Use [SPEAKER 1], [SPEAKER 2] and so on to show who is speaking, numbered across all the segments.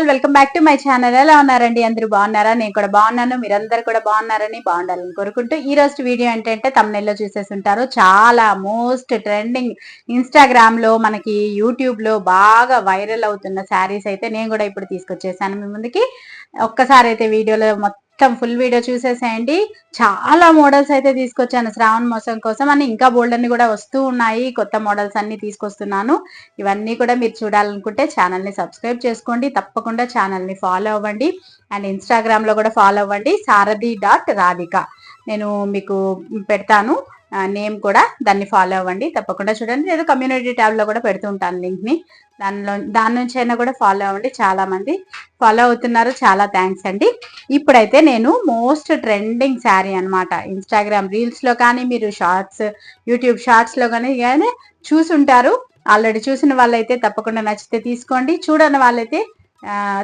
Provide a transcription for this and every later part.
[SPEAKER 1] All welcome back to my channel. ఎలా ఉన్నారండి? అందరూ బాగున్నారా? నేను కూడా బాగున్నాను. మీరందరూ కూడా బాగున్నారని బాగుండాలని కోరుకుంటూ ఈ రోజు వీడియో ఏంటంటే తమ్నెల్లో చూసేసి ఉంటారు. చాలా మోస్ట్ ట్రెండింగ్ ఇన్స్టాగ్రామ్ లో మనకి యూట్యూబ్ లో బాగా వైరల్ అవుతున్న శారీస్ అయితే నేను కూడా ఇప్పుడు తీసుకొచ్చేసాను మీ ముందుకి. ఒక్కసారి అయితే వీడియోలో మొత్తం ఫుల్ వీడియో చూసేసేయండి. చాలా మోడల్స్ అయితే తీసుకొచ్చాను శ్రావణ మాసం కోసం అని. ఇంకా బోల్డ్ అన్ని కూడా వస్తూ ఉన్నాయి. కొత్త మోడల్స్ అన్ని తీసుకొస్తున్నాను. ఇవన్నీ కూడా మీరు చూడాలనుకుంటే ఛానల్ ని సబ్స్క్రైబ్ చేసుకోండి. తప్పకుండా ఛానల్ ని ఫాలో అవ్వండి. అండ్ ఇన్స్టాగ్రామ్ లో కూడా ఫాలో అవ్వండి. సారథి.రాధిక నేను మీకు పెడతాను నేమ్ కూడా, దాన్ని ఫాలో అవ్వండి. తప్పకుండా చూడండి. లేదా కమ్యూనిటీ ట్యాబ్ లో కూడా పెడుతుంటాను లింక్ ని. దాని నుంచి అయినా కూడా ఫాలో అవ్వండి. చాలా మంది ఫాలో అవుతున్నారు. చాలా థ్యాంక్స్ అండి. ఇప్పుడైతే నేను మోస్ట్ ట్రెండింగ్ శారీ అనమాట. ఇన్స్టాగ్రామ్ రీల్స్ లో కానీ, మీరు షార్ట్స్ యూట్యూబ్ షార్ట్స్ లో కానీ చూసుంటారు. ఆల్రెడీ చూసిన వాళ్ళైతే తప్పకుండా నచ్చితే తీసుకోండి. చూడని వాళ్ళైతే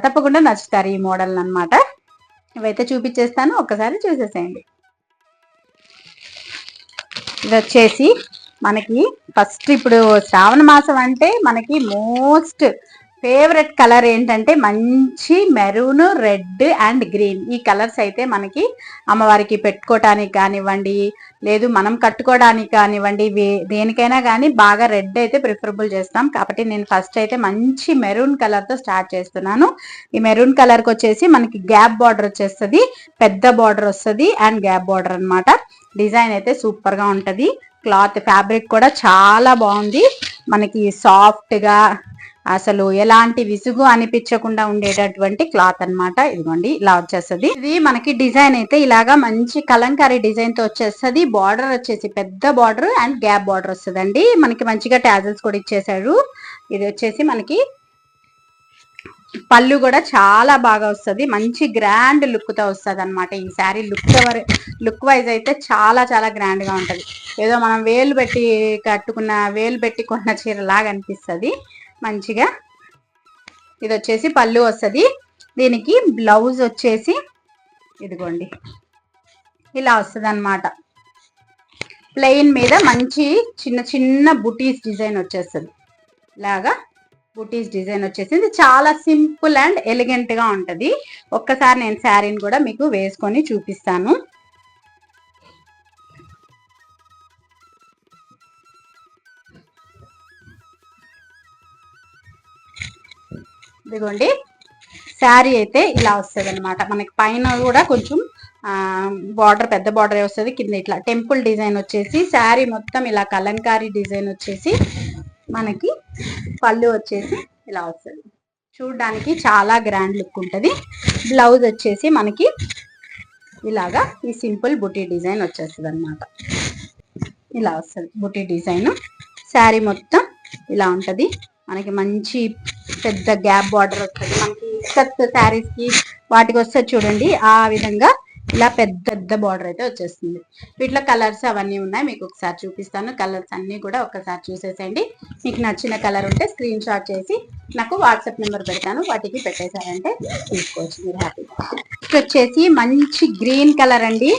[SPEAKER 1] తప్పకుండా నచ్చుతారు ఈ మోడల్ అనమాట. ఇవైతే చూపించేస్తాను, ఒక్కసారి చూసేసేయండి. ఇది వచ్చేసి మనకి ఫస్ట్ ఇప్పుడు శ్రావణ మాసం అంటే మనకి మోస్ట్ ఫేవరెట్ కలర్ ఏంటంటే మంచి మెరూన్, రెడ్ అండ్ గ్రీన్. ఈ కలర్స్ అయితే మనకి అమ్మవారికి పెట్టుకోవటానికి కానివ్వండి, లేదు మనం కట్టుకోవడానికి కానివ్వండి, దేనికైనా కానీ బాగా రెడ్ అయితే ప్రిఫరబుల్ చేస్తాం. కాబట్టి నేను ఫస్ట్ అయితే మంచి మెరూన్ కలర్ తో స్టార్ట్ చేస్తున్నాను. ఈ మెరూన్ కలర్ కి వచ్చేసి మనకి గ్యాప్ బార్డర్ వచ్చేస్తుంది, పెద్ద బార్డర్ వస్తుంది అండ్ గ్యాప్ బార్డర్ అనమాట. డిజైన్ అయితే సూపర్ గా ఉంటది. క్లాత్ ఫ్యాబ్రిక్ కూడా చాలా బాగుంది. మనకి సాఫ్ట్ గా అసలు ఎలాంటి విసుగు అనిపించకుండా ఉండేటటువంటి క్లాత్ అనమాట. ఇదిగోండి ఇలా వచ్చేస్తుంది. ఇది మనకి డిజైన్ అయితే ఇలాగా మంచి కలంకారీ డిజైన్ తో వచ్చేస్తుంది. బార్డర్ వచ్చేసి పెద్ద బార్డర్ అండ్ గ్యాప్ బార్డర్ వస్తుందండి. మనకి మంచిగా టాజల్స్ కూడా ఇచ్చేసాడు. ఇది వచ్చేసి మనకి పళ్ళు కూడా చాలా బాగా వస్తుంది. మంచి గ్రాండ్ లుక్ తో వస్తుంది అనమాట. ఈ శారీ లుక్ వైజ్ అయితే చాలా చాలా గ్రాండ్ గా ఉంటది. ఏదో మనం వేలు పెట్టి కట్టుకున్న, వేలు పెట్టి కొన్న చీర లాగా అనిపిస్తుంది మంచిగా. ఇది వచ్చేసి పళ్ళు వస్తుంది. దీనికి బ్లౌజ్ వచ్చేసి ఇదిగోండి ఇలా వస్తుంది అనమాట. ప్లెయిన్ మీద మంచి చిన్న చిన్న బుటీస్ డిజైన్ వచ్చేస్తుంది. ఇలాగా బుటీస్ డిజైన్ వచ్చేసింది. చాలా సింపుల్ అండ్ ఎలిగెంట్ గా ఉంటది. ఒక్కసారి నేను శారీని కూడా మీకు వేసుకొని చూపిస్తాను. ఇదిగోండి శారీ అయితే ఇలా వస్తుంది అనమాట. మనకి పైన కూడా కొంచెం బార్డర్ పెద్ద బార్డర్ వస్తుంది. కింద ఇట్లా టెంపుల్ డిజైన్ వచ్చేసి శారీ మొత్తం ఇలా కలంకారీ డిజైన్ వచ్చేసి మనకి పళ్ళు వచ్చేసి ఇలా వస్తుంది. చూడడానికి చాలా గ్రాండ్ లుక్ ఉంటుంది. బ్లౌజ్ వచ్చేసి మనకి ఇలాగా ఈ సింపుల్ బుటీ డిజైన్ వచ్చేస్తుంది అనమాట. ఇలా వస్తుంది బుటీ డిజైన్. శారీ మొత్తం ఇలా ఉంటుంది. మనకి మంచి పెద్ద గ్యాప్ బార్డర్ వస్తుంది. మనకి ఇక్కత్ శారీస్ కి వాటికి వస్తుంది చూడండి, ఆ విధంగా ఇలా పెద్ద బార్డర్ అయితే వచ్చేస్తుంది. వీటిలో కలర్స్ అవన్నీ ఉన్నాయి, మీకు ఒకసారి చూపిస్తాను. కలర్స్ అన్ని కూడా ఒక్కసారి చూసేసేయండి. మీకు నచ్చిన కలర్ ఉంటే స్క్రీన్ షాట్ చేసి నాకు వాట్సాప్ నెంబర్ పెడతాను, వాటికి పెట్టేశారంటే తీసుకోవచ్చు మీరు హ్యాపీగా. వచ్చేసి మంచి గ్రీన్ కలర్ అండి.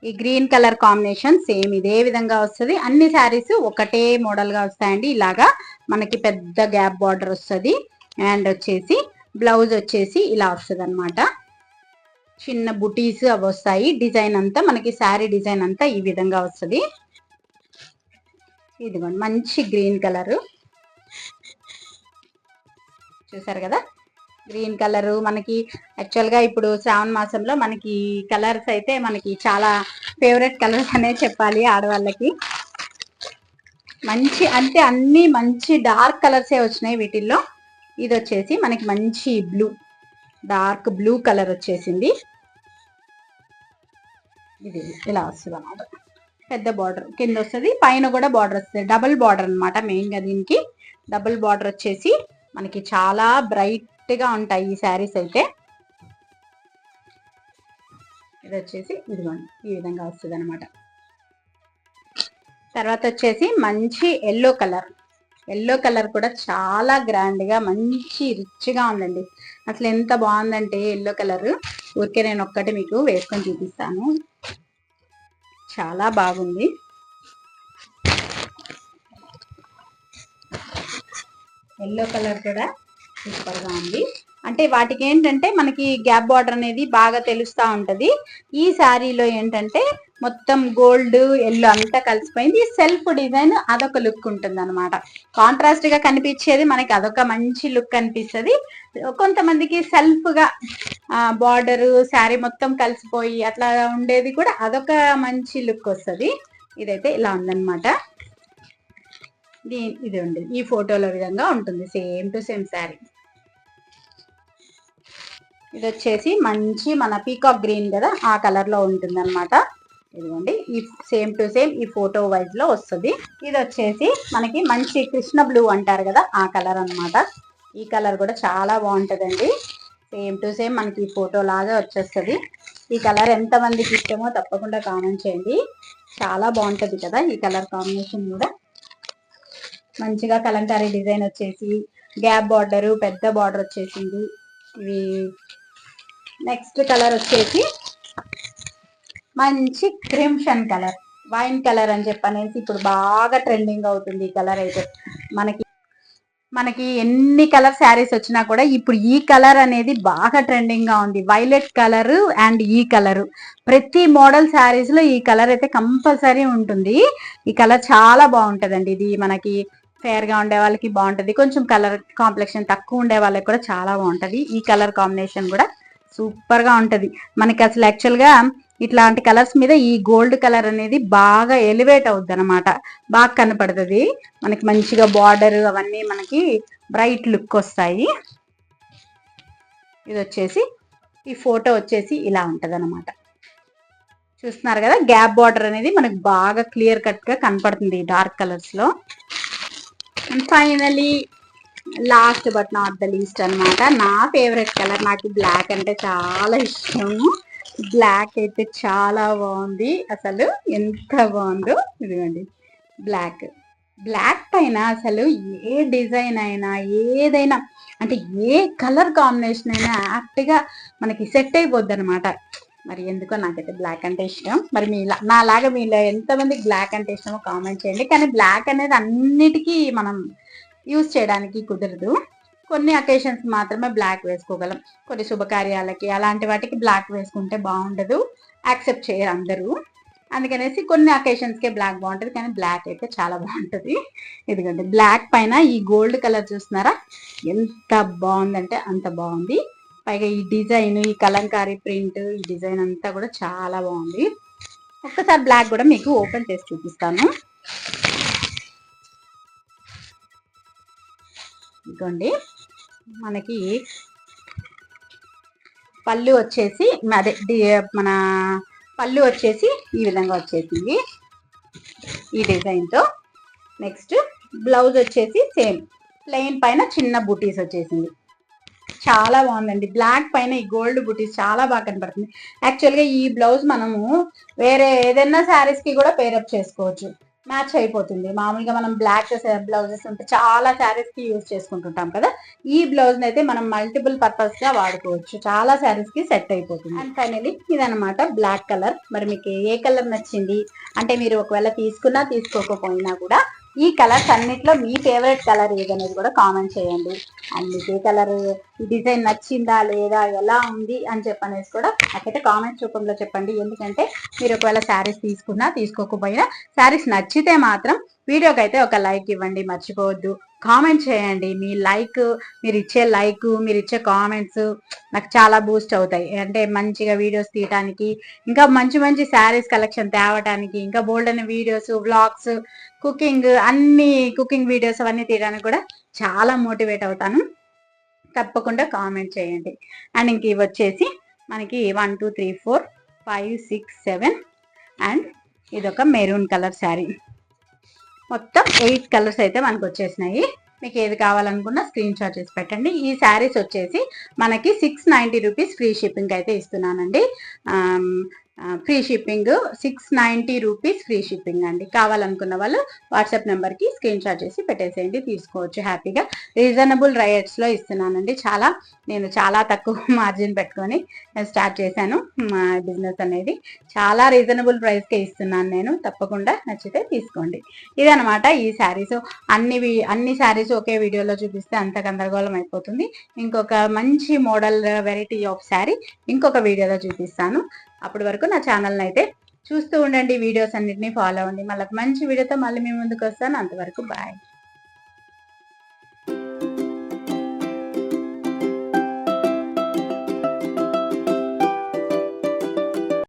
[SPEAKER 1] ఈ గ్రీన్ కలర్ కాంబినేషన్ సేమ్ ఇదే విధంగా వస్తుంది. అన్ని శారీస్ ఒకటే మోడల్ గా వస్తాయండి. ఇలాగా మనకి పెద్ద గ్యాప్ బార్డర్ వస్తుంది. అండ్ వచ్చేసి బ్లౌజ్ వచ్చేసి ఇలా వస్తుంది అనమాట. చిన్న బుటీస్ అవి వస్తాయి. డిజైన్ అంతా మనకి శారీ డిజైన్ అంతా ఈ విధంగా వస్తుంది. ఇదిగోండి మంచి గ్రీన్ కలర్ చూసారు కదా. గ్రీన్ కలర్ మనకి యాక్చువల్ గా ఇప్పుడు శ్రావణ మాసంలో మనకి కలర్స్ అయితే మనకి చాలా ఫేవరెట్ కలర్స్ అనే చెప్పాలి ఆడవాళ్ళకి. మంచి అంటే అన్ని మంచి డార్క్ కలర్సే వచ్చినాయి వీటిల్లో. ఇది వచ్చేసి మనకి మంచి బ్లూ, డార్క్ బ్లూ కలర్ వచ్చేసింది. ఇది ఇలా వస్తుంది అన్నమాట. పెద్ద బార్డర్ కింద వస్తుంది, పైన కూడా బార్డర్ వస్తుంది. డబుల్ బార్డర్ అనమాట. మెయిన్ గా దీనికి డబుల్ బార్డర్ వచ్చేసి మనకి చాలా బ్రైట్ గా ఉంటాయి ఈ శారీస్ అయితే. ఇది వచ్చేసి ఇదిగోండి ఈ విధంగా వస్తుంది అనమాట. తర్వాత వచ్చేసి మంచి ఎల్లో కలర్. ఎల్లో కలర్ కూడా చాలా గ్రాండ్ గా మంచి రిచ్ గా ఉందండి. అసలు ఎంత బాగుందంటే ఎల్లో కలర్. ఊరికే నేను ఒక్కటి మీకు వేసుకొని చూపిస్తాను. చాలా బాగుంది. ఎల్లో కలర్ కూడా సూపర్ గా ఉంది. అంటే వాటికి ఏంటంటే మనకి గ్యాప్ బార్డర్ అనేది బాగా తెలుస్తా ఉంటది. ఈ శారీలో ఏంటంటే మొత్తం గోల్డ్ ఎల్లో అంతా కలిసిపోయింది. సెల్ఫ్ డిజైన్ అదొక లుక్ ఉంటుంది అనమాట. కాంట్రాస్ట్ గా కనిపించేది మనకి అదొక మంచి లుక్ అనిపిస్తుంది. కొంతమందికి సెల్ఫ్ గా బార్డర్ శారీ మొత్తం కలిసిపోయి అట్లా ఉండేది కూడా అదొక మంచి లుక్ వస్తుంది. ఇదైతే ఇలా ఉందన్నమాట. ఇది ఉంది ఈ ఫోటోలో విధంగా ఉంటుంది, సేమ్ టు సేమ్ శారీ. ఇది వచ్చేసి మంచి మన పీకాక్ గ్రీన్ కదా, ఆ కలర్ లో ఉంటుంది అనమాట. ఇదిగోండి ఈ సేమ్ టు సేమ్ ఈ ఫోటో వైజ్ లో వస్తుంది. ఇది వచ్చేసి మనకి మంచి కృష్ణ బ్లూ అంటారు కదా, ఆ కలర్ అనమాట. ఈ కలర్ కూడా చాలా బాగుంటుందండి. సేమ్ టు సేమ్ మనకి ఈ ఫోటో లాగా వచ్చేస్తుంది. ఈ కలర్ ఎంత మందికి ఇష్టమో తప్పకుండా కామెంట్ చేయండి. చాలా బాగుంటది కదా ఈ కలర్ కాంబినేషన్ కూడా. మంచిగా కలంకారీ డిజైన్ వచ్చేసి గ్యాప్ బార్డర్ పెద్ద బార్డర్ వచ్చేసింది. ఇవి నెక్స్ట్ కలర్ వచ్చేసి మంచి క్రిమ్షన్ కలర్, వైన్ కలర్ అని చెప్పనేసి ఇప్పుడు బాగా ట్రెండింగ్ అవుతుంది ఈ కలర్. అయితే మనకి ఎన్ని కలర్ శారీస్ వచ్చినా కూడా ఇప్పుడు ఈ కలర్ అనేది బాగా ట్రెండింగ్ గా ఉంది. వైలెట్ కలర్ అండ్ ఈ కలర్ ప్రతి మోడల్ శారీస్ లో ఈ కలర్ అయితే కంపల్సరీ ఉంటుంది. ఈ కలర్ చాలా బాగుంటదండి. ఇది మనకి ఫేర్ గా ఉండే వాళ్ళకి బాగుంటది, కొంచెం కలర్ కాంప్లెక్షన్ తక్కువ ఉండే వాళ్ళకి కూడా చాలా బాగుంటది. ఈ కలర్ కాంబినేషన్ కూడా సూపర్ గా ఉంటది. మనకి అసలు యాక్చువల్ గా ఇట్లాంటి కలర్స్ మీద ఈ గోల్డ్ కలర్ అనేది బాగా ఎలివేట్ అవుద్ది అనమాట, బాగా కనపడుతుంది మనకి. మంచిగా బార్డర్ అవన్నీ మనకి బ్రైట్ లుక్ వస్తాయి. ఇది వచ్చేసి ఈ ఫోటో వచ్చేసి ఇలా ఉంటది అనమాట. చూస్తున్నారు కదా, గ్యాప్ బార్డర్ అనేది మనకు బాగా క్లియర్ కట్ గా కనపడుతుంది డార్క్ కలర్స్ లో. And finally last but not the least అనమాట, నా ఫేవరెట్ కలర్. నాకు బ్లాక్ అంటే చాలా ఇష్టము. బ్లాక్ అయితే చాలా బాగుంది, అసలు ఎంత బాగుందో. ఇదిగోండి బ్లాక్. బ్లాక్ పైన అసలు ఏ డిజైన్ అయినా ఏదైనా అంటే ఏ కలర్ కాంబినేషన్ అయినా యాప్ట్ గా మనకి సెట్ అయిపోద్ది అనమాట. మరి ఎందుకో నాకైతే బ్లాక్ అంటే ఇష్టం. మరి నాలాగా మీలో ఎంతమందికి బ్లాక్ అంటే ఇష్టమో కామెంట్ చేయండి. కానీ బ్లాక్ అనేది అన్నిటికీ మనం యూజ్ చేయడానికి కుదరదు. కొన్ని అకేషన్స్ మాత్రమే బ్లాక్ వేసుకోగలం. కొన్ని శుభకార్యాలకి అలాంటి వాటికి బ్లాక్ వేసుకుంటే బాగుండదు, యాక్సెప్ట్ చేయరు అందరూ. అందుకనేసి కొన్ని అకేషన్స్కే బ్లాక్ బాగుంటుంది, కానీ బ్లాక్ అయితే చాలా బాగుంటుంది. ఇదిగోండి బ్లాక్ పైన ఈ గోల్డ్ కలర్ చూస్తున్నారా, ఎంత బాగుందంటే అంత బాగుంది. పైగా ఈ డిజైన్, ఈ కలంకారీ ప్రింట్, ఈ డిజైన్ అంతా కూడా చాలా బాగుంది. ఒక్కసారి బ్లాక్ కూడా మీకు ఓపెన్ చేసి చూపిస్తాను. ఇదిగోండి మనకి పళ్ళు వచ్చేసి అదే మన పళ్ళు వచ్చేసి ఈ విధంగా వచ్చేసింది ఈ డిజైన్తో. నెక్స్ట్ బ్లౌజ్ వచ్చేసి సేమ్ ప్లెయిన్ పైన చిన్న బుటీస్ వచ్చేసింది. చాలా బాగుందండి. బ్లాక్ పైన ఈ గోల్డ్ బుటీస్ చాలా బాగా కనపడుతుంది. యాక్చువల్గా ఈ బ్లౌజ్ మనము వేరే ఏదైనా శారీస్ కి కూడా పేరప్ చేసుకోవచ్చు, మ్యాచ్ అయిపోతుంది. మామూలుగా మనం బ్లాక్ బ్లౌజెస్ ఉంటే చాలా శారీస్ కి యూజ్ చేసుకుంటుంటాం కదా, ఈ బ్లౌజ్ అయితే మనం మల్టిపుల్ పర్పస్ గా వాడుకోవచ్చు, చాలా శారీస్ కి సెట్ అయిపోతుంది. అండ్ ఫైనలీ ఇదనమాట బ్లాక్ కలర్. మరి మీకు ఏ కలర్ నచ్చింది అంటే మీరు ఒకవేళ తీసుకున్నా తీసుకోకపోయినా కూడా ఈ కలర్స్ అన్నిట్లో మీ ఫేవరెట్ కలర్ ఏదనేది కూడా కామెంట్ చేయండి. అండ్ మీకు ఏ కలర్ డిజైన్ నచ్చిందా లేదా ఎలా ఉంది అని చెప్పనేసి కూడా నాకైతే కామెంట్స్ రూపంలో చెప్పండి. ఎందుకంటే మీరు ఒకవేళ శారీస్ తీసుకున్నా తీసుకోకపోయినా శారీస్ నచ్చితే మాత్రం వీడియోకి అయితే ఒక లైక్ ఇవ్వండి, మర్చిపోవద్దు. కామెంట్ చేయండి. మీ లైక్, మీరు ఇచ్చే కామెంట్స్ నాకు చాలా బూస్ట్ అవుతాయి. అంటే మంచిగా వీడియోస్ తీయడానికి, ఇంకా మంచి మంచి శారీస్ కలెక్షన్ తేవడానికి, ఇంకా బోల్డ్ అనే వీడియోస్, వ్లాగ్స్, కుకింగ్, అన్ని కుకింగ్ వీడియోస్ అవన్నీ తీయడానికి కూడా చాలా మోటివేట్ అవుతాను. తప్పకుండా కామెంట్ చేయండి. అండ్ ఇంక ఇవి వచ్చేసి మనకి 1 2 3 4 5 6 7 అండ్ ఇదొక మెరూన్ కలర్ శారీ. మొత్తం 8 కలర్స్ అయితే మనకు వచ్చేసినాయి. మీకు ఏది కావాలనుకున్నా స్క్రీన్ షాట్ చేసి పెట్టండి. ఈ శారీస్ వచ్చేసి మనకి 690 రూపీస్ ఫ్రీ షిప్పింగ్ అయితే ఇస్తున్నానండి. Free shipping, 690 rupees free shipping అండి. కావాలనుకున్న వాళ్ళు వాట్సాప్ నెంబర్కి స్క్రీన్ షాట్ చేసి పెట్టేసేయండి, తీసుకోవచ్చు హ్యాపీగా. రీజనబుల్ రేట్స్లో ఇస్తున్నానండి. నేను చాలా తక్కువ మార్జిన్ పెట్టుకొని స్టార్ట్ చేశాను మా బిజినెస్ అనేది. చాలా రీజనబుల్ ప్రైస్కే ఇస్తున్నాను నేను. తప్పకుండా నచ్చితే తీసుకోండి. ఇదనమాట ఈ శారీస్. అన్ని శారీస్ ఒకే వీడియోలో చూపిస్తే అంత గందరగోళం అయిపోతుంది. ఇంకొక మంచి మోడల్ వెరైటీ ఆఫ్ శారీ ఇంకొక వీడియోలో చూపిస్తాను. అప్పటి వరకు నా ఛానల్ని అయితే చూస్తూ ఉండండి, వీడియోస్ అన్నిటిని ఫాలో అవ్వండి. మళ్ళీ మంచి వీడియోతో మళ్ళీ మీ ముందుకు వస్తాను. అంతవరకు బాయ్.